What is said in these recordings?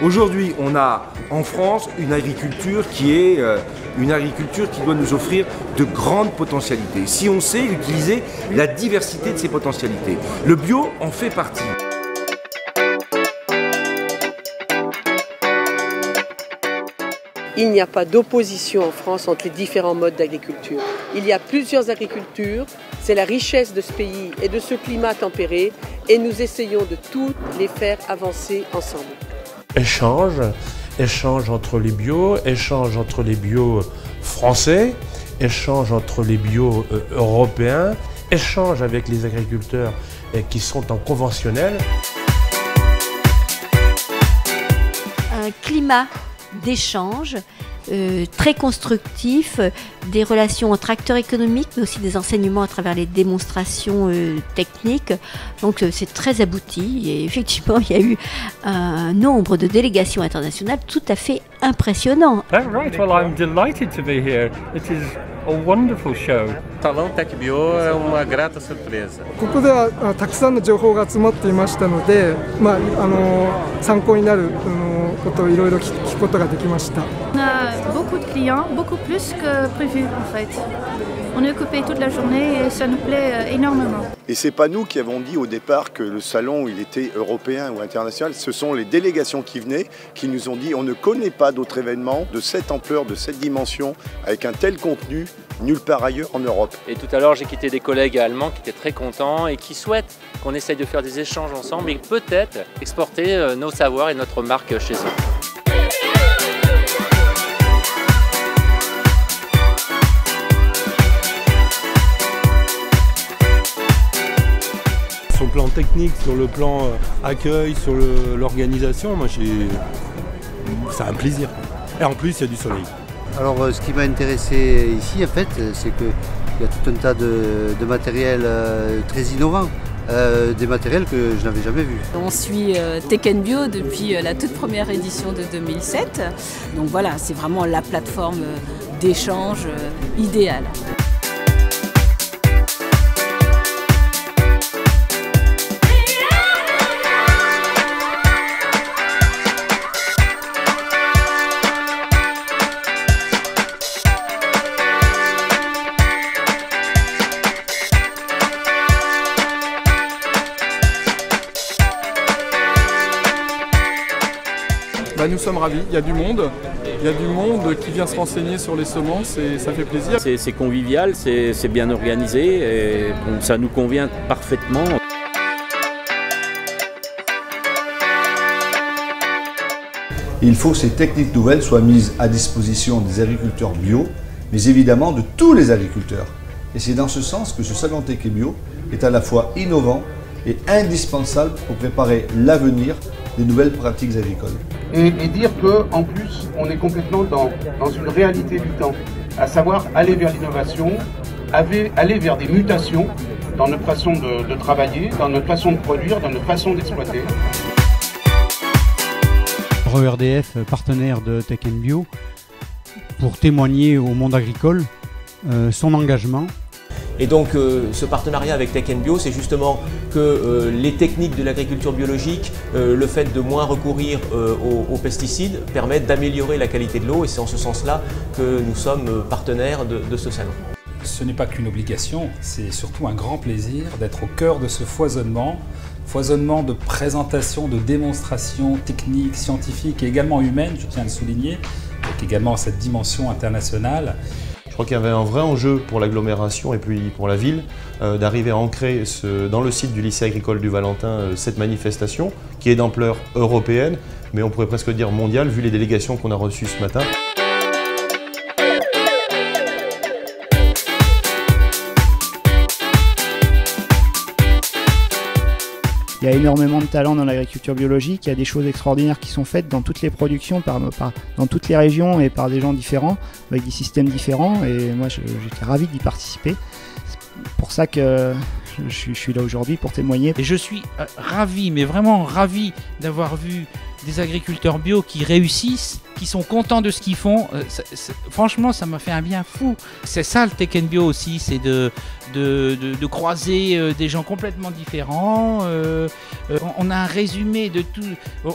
Aujourd'hui, on a en France une agriculture qui doit nous offrir de grandes potentialités, si on sait utiliser la diversité de ces potentialités. Le bio en fait partie. Il n'y a pas d'opposition en France entre les différents modes d'agriculture. Il y a plusieurs agricultures, c'est la richesse de ce pays et de ce climat tempéré et nous essayons de toutes les faire avancer ensemble. Échange entre les bio, échange entre les bio français, échange entre les bio européens, échange avec les agriculteurs qui sont en conventionnel. Un climat d'échange très constructif, des relations entre acteurs économiques, mais aussi des enseignements à travers les démonstrations techniques. Donc c'est très abouti et effectivement il y a eu un nombre de délégations internationales tout à fait impressionnant. Right, well I'm delighted to be here. It is a wonderful show. Salão TechBio é uma grata surpresa. ここではたくさんの情報が集まっていましたので、参考になることをいろいろ聞くことができました。 On a beaucoup de clients, beaucoup plus que prévu en fait. On est occupé toute la journée et ça nous plaît énormément. Et c'est pas nous qui avons dit au départ que le salon il était européen ou international, ce sont les délégations qui venaient qui nous ont dit on ne connaît pas d'autres événements de cette ampleur, de cette dimension, avec un tel contenu nulle part ailleurs en Europe. Et tout à l'heure j'ai quitté des collègues allemands qui étaient très contents et qui souhaitent qu'on essaye de faire des échanges ensemble et peut-être exporter nos savoirs et notre marque chez eux. Sur le plan technique, sur le plan accueil, sur l'organisation, moi c'est un plaisir. Et en plus il y a du soleil. Alors ce qui m'a intéressé ici en fait, c'est qu'il y a tout un tas de matériel très innovant. Des matériels que je n'avais jamais vus. On suit TechNBio depuis la toute première édition de 2007. Donc voilà, c'est vraiment la plateforme d'échange idéale. Nous sommes ravis, il y a du monde qui vient se renseigner sur les semences et ça fait plaisir. C'est convivial, c'est bien organisé et bon, ça nous convient parfaitement. Il faut que ces techniques nouvelles soient mises à disposition des agriculteurs bio, mais évidemment de tous les agriculteurs. Et c'est dans ce sens que ce salon TechBio est à la fois innovant et indispensable pour préparer l'avenir des nouvelles pratiques agricoles. Et dire qu'en plus, on est complètement dans une réalité du temps, à savoir aller vers l'innovation, aller vers des mutations dans notre façon de travailler, dans notre façon de produire, dans notre façon d'exploiter. RERDF, partenaire de TechNBio, pour témoigner au monde agricole son engagement. Et donc ce partenariat avec TechNBio, c'est justement que les techniques de l'agriculture biologique, le fait de moins recourir aux pesticides, permettent d'améliorer la qualité de l'eau et c'est en ce sens-là que nous sommes partenaires de ce salon. Ce n'est pas qu'une obligation, c'est surtout un grand plaisir d'être au cœur de ce foisonnement de présentation, de démonstrations techniques, scientifiques et également humaines, je tiens à le souligner, avec également cette dimension internationale. Je crois qu'il y avait un vrai enjeu pour l'agglomération et puis pour la ville d'arriver à ancrer dans le site du lycée agricole du Valentin cette manifestation qui est d'ampleur européenne, mais on pourrait presque dire mondiale vu les délégations qu'on a reçues ce matin. Il y a énormément de talent dans l'agriculture biologique, il y a des choses extraordinaires qui sont faites dans toutes les productions, dans toutes les régions et par des gens différents, avec des systèmes différents et moi j'étais ravi d'y participer. C'est pour ça que je suis là aujourd'hui pour témoigner. Et je suis ravi, mais vraiment ravi d'avoir vu des agriculteurs bio qui réussissent, qui sont contents de ce qu'ils font. Franchement, ça m'a fait un bien fou. C'est ça le TechNBio aussi, c'est de croiser des gens complètement différents. On a un résumé de tout.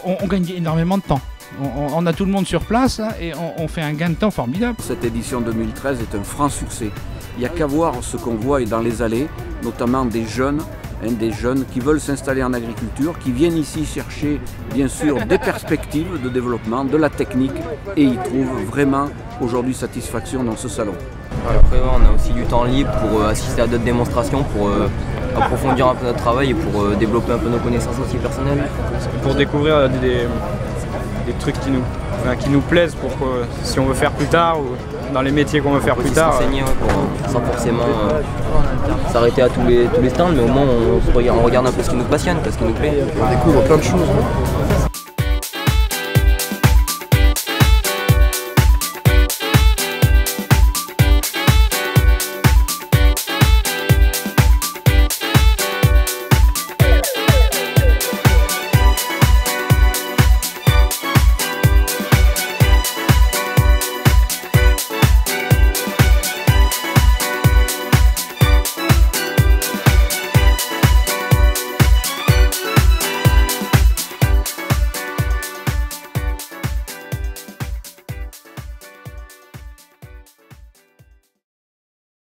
On gagne énormément de temps. On a tout le monde sur place hein, et on fait un gain de temps formidable. Cette édition 2013 est un franc succès. Il n'y a qu'à voir ce qu'on voit dans les allées, notamment des jeunes qui veulent s'installer en agriculture, qui viennent ici chercher bien sûr des perspectives de développement, de la technique, et ils trouvent vraiment aujourd'hui satisfaction dans ce salon. Après, on a aussi du temps libre pour assister à d'autres démonstrations, pour approfondir un peu notre travail et pour développer un peu nos connaissances aussi personnelles. Pour découvrir des trucs qui nous plaisent, pour si on veut faire plus tard, ou dans les métiers qu'on veut faire plus tard. S'enseigner sans forcément s'arrêter à tous les stands, mais au moins on regarde un peu ce qui nous passionne, ce qui nous plaît. On découvre plein de choses.